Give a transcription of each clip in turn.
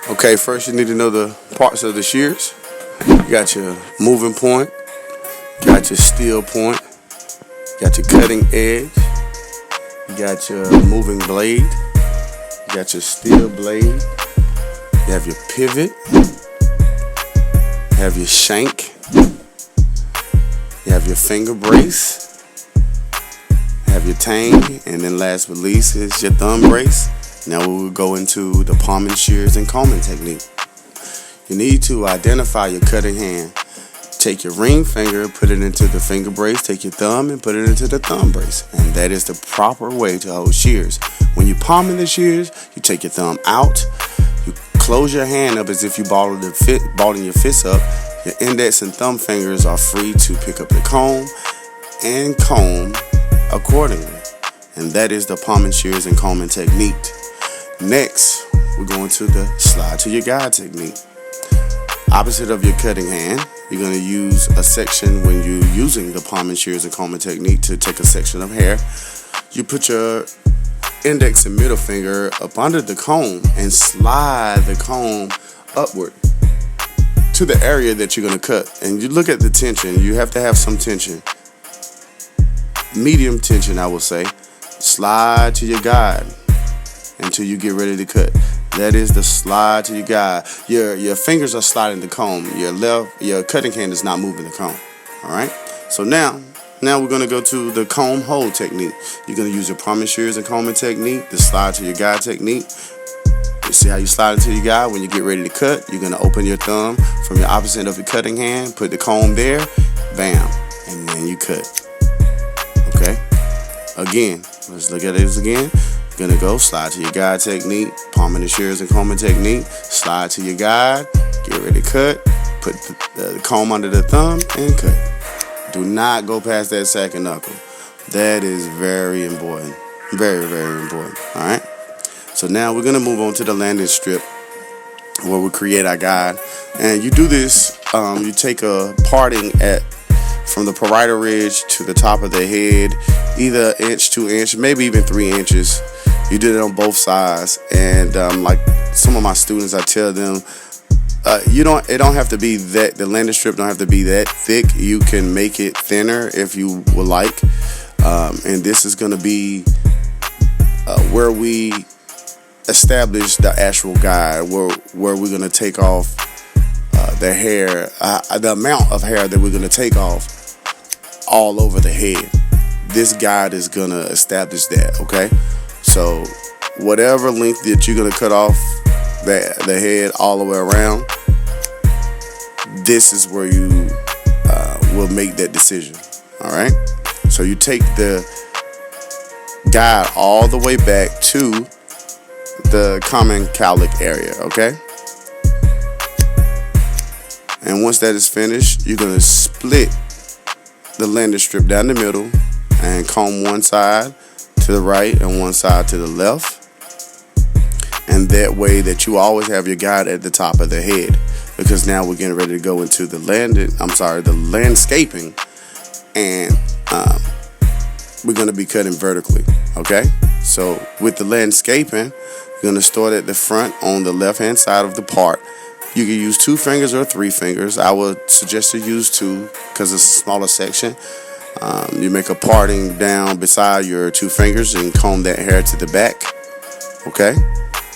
Okay, first you need to know the parts of the shears. You got your moving point, you got your steel point, you got your cutting edge, you got your moving blade, you got your steel blade, you have your pivot, you have your shank, you have your finger brace, you have your tang, and then last but least is your thumb brace. Now we will go into the palming, shears, and combing technique. You need to identify your cutting hand. Take your ring finger, put it into the finger brace, take your thumb and put it into the thumb brace. And that is the proper way to hold shears. When you palming the shears, you take your thumb out, you close your hand up as if you balling your fist up. Your index and thumb fingers are free to pick up the comb and comb accordingly. And that is the palming, shears, and combing technique. Next, we're going to the slide to your guide technique. Opposite of your cutting hand, you're going to use a section when you're using the palming, shears, and combing technique to take a section of hair. You put your index and middle finger up under the comb and slide the comb upward to the area that you're going to cut. And you look at the tension. You have to have some tension. Medium tension, I will say. Slide to your guide until you get ready to cut. That is the slide to your guide. Your fingers are sliding the comb. Your cutting hand is not moving the comb. All right. So now we're gonna go to the comb hold technique. You're gonna use your palming, shears, and combing technique, the slide to your guide technique. You see how you slide into your guide. When you get ready to cut, you're gonna open your thumb from your opposite of your cutting hand, put the comb there, bam, and then you cut. Okay. Again, let's look at this again. You're gonna go slide to your guide technique, palming, shears, and combing technique. Slide to your guide, get ready to cut. Put the comb under the thumb and cut. Do not go past that second knuckle. That is very important. Very, very important. All right. So now we're gonna move on to the landing strip, where we create our guide. And you do this. You take a parting from the parietal ridge to the top of the head, either 1 inch, 2 inch, maybe even 3 inches. You did it on both sides, and like some of my students, I tell them, it don't have to be that. The landing strip don't have to be that thick. You can make it thinner if you would like. And this is going to be where we establish the actual guide, where we're going to take off the hair, the amount of hair that we're going to take off all over the head. This guide is going to establish that, okay? So whatever length that you're going to cut off the head all the way around, this is where you will make that decision, all right? So you take the guide all the way back to the common cowlick area, okay? And once that is finished, you're going to split the landing strip down the middle and comb one side to the right and one side to the left. And that way that you always have your guide at the top of the head, because now we're getting ready to go into the landscaping, and we're going to be cutting vertically, okay? So with the landscaping, you're going to start at the front on the left hand side of the part. You can use 2 fingers or 3 fingers. I would suggest to use 2 because it's a smaller section. You make a parting down beside your 2 fingers and comb that hair to the back, okay?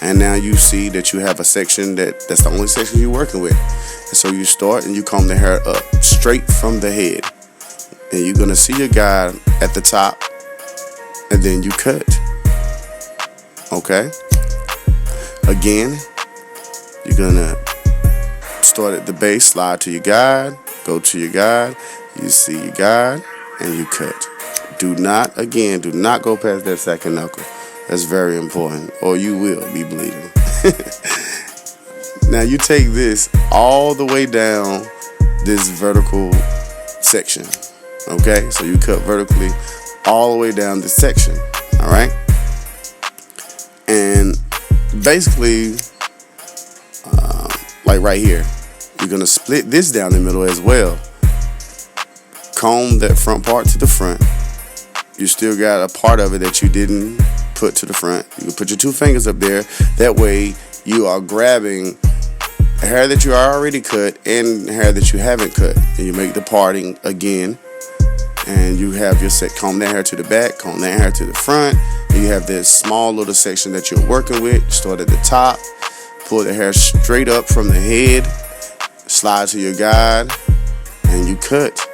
And now you see that you have a section that's the only section you're working with. And so you start and you comb the hair up straight from the head. And you're going to see your guide at the top, and then you cut, okay? Again, you're going to start at the base, slide to your guide, go to your guide, you see your guide, and you cut. Do not go past that second knuckle. That's very important, or you will be bleeding. Now you take this all the way down this vertical section, okay? So you cut vertically all the way down this section, all right? And basically, like right here, you're going to split this down the middle as well. Comb that front part to the front. You still got a part of it that you didn't put to the front. You can put your 2 fingers up there. That way you are grabbing hair that you already cut and hair that you haven't cut, and you make the parting again. And you have your set, comb that hair to the back, comb that hair to the front. And you have this small little section that you're working with. Start at the top, pull the hair straight up from the head, slide to your guide, and you cut.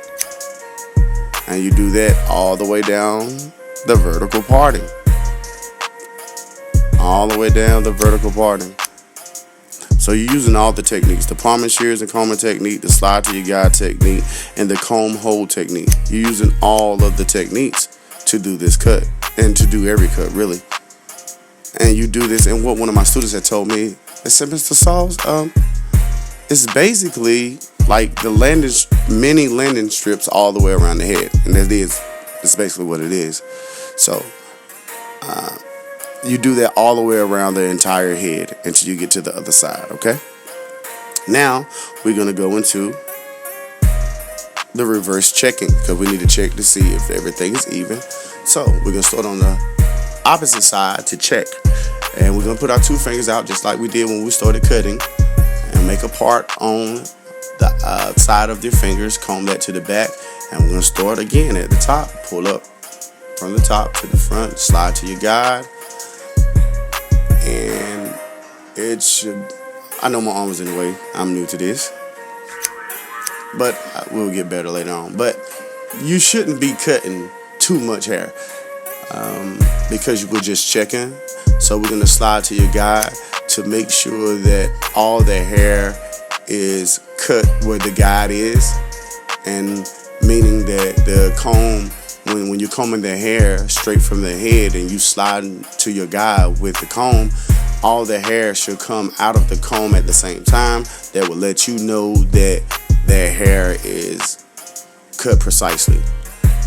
And you do that all the way down the vertical parting. All the way down the vertical parting. So you're using all the techniques, the palming shears and combing technique, the slide to your guide technique, and the comb hold technique. You're using all of the techniques to do this cut, and to do every cut, really. And you do this, and what one of my students had told me, they said, Mr. Sauls, it's basically like the mini landing strips all the way around the head. And it's basically what it is. So, you do that all the way around the entire head until you get to the other side, okay? Now, we're going to go into the reverse checking, because we need to check to see if everything is even. So, we're going to start on the opposite side to check. And we're going to put our 2 fingers out just like we did when we started cutting, and make a part on the side of your fingers, comb that to the back, and we're going to start again at the top. Pull up from the top to the front, slide to your guide. And it should, I know my arm was in the way, I'm new to this, but we'll get better later on. But you shouldn't be cutting too much hair, because you were just checking. So we're going to slide to your guide to make sure that all the hair is cut where the guide is, and meaning that the comb, when you're combing the hair straight from the head and you slide to your guide with the comb, all the hair should come out of the comb at the same time. That will let you know that their hair is cut precisely.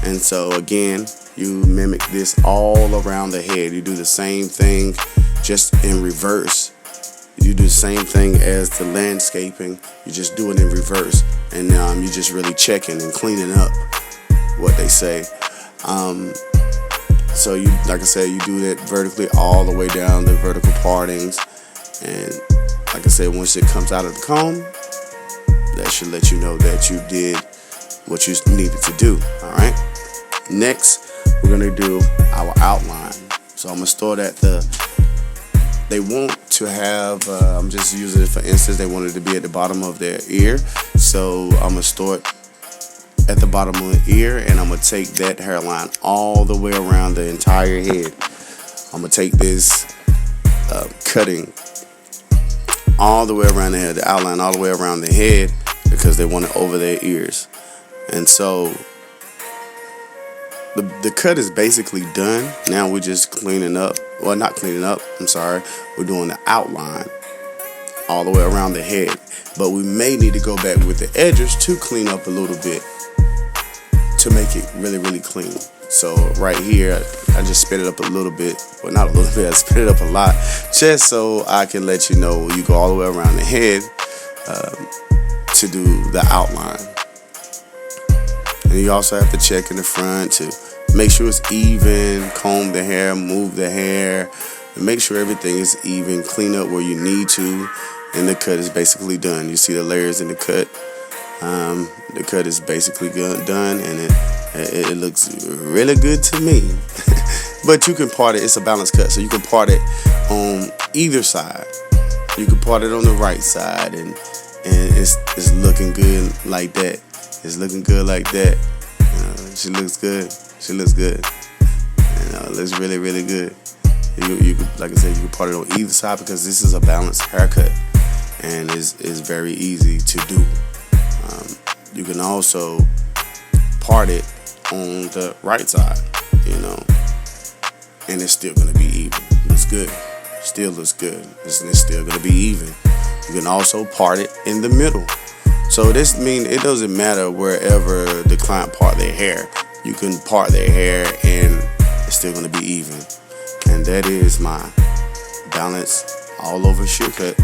And so again, you mimic this all around the head. You do the same thing, just in reverse. You do the same thing as the landscaping. You just do it in reverse. And you're just really checking and cleaning up, what they say. So you, like I said, you do that vertically all the way down the vertical partings, and like I said, once it comes out of the comb, that should let you know that you did what you needed to do. All right. Next, we're gonna do our outline. So I'm gonna start at they want to have, I'm just using it for instance, they want it to be at the bottom of their ear. So I'm gonna start at the bottom of the ear, and I'm going to take that hairline all the way around the entire head. I'm going to take this cutting all the way around the head, the outline all the way around the head, because they want it over their ears. And so the cut is basically done. Now we're just cleaning up, well, not cleaning up, I'm sorry, we're doing the outline all the way around the head. But we may need to go back with the edges to clean up a little bit, to make it really, really clean. So right here, I just sped it up a little bit. Well, not a little bit, I sped it up a lot, just so I can let you know you go all the way around the head to do the outline. And you also have to check in the front to make sure it's even, comb the hair, move the hair, and make sure everything is even, clean up where you need to, and the cut is basically done. You see the layers in the cut. The cut is basically done, and it looks really good to me. But you can part it. It's a balanced cut, so you can part it on either side. You can part it on the right side, and it's looking good like that. It's looking good like that. She looks good. She looks good. It looks really, really good. You could, like I said, you can part it on either side, because this is a balanced haircut, and is very easy to do. You can also part it on the right side, and it's still going to be even. Looks good. Still looks good. It's still going to be even. You can also part it in the middle. So this means it doesn't matter wherever the client part their hair. You can part their hair and it's still going to be even. And that is my balance all over shear cut.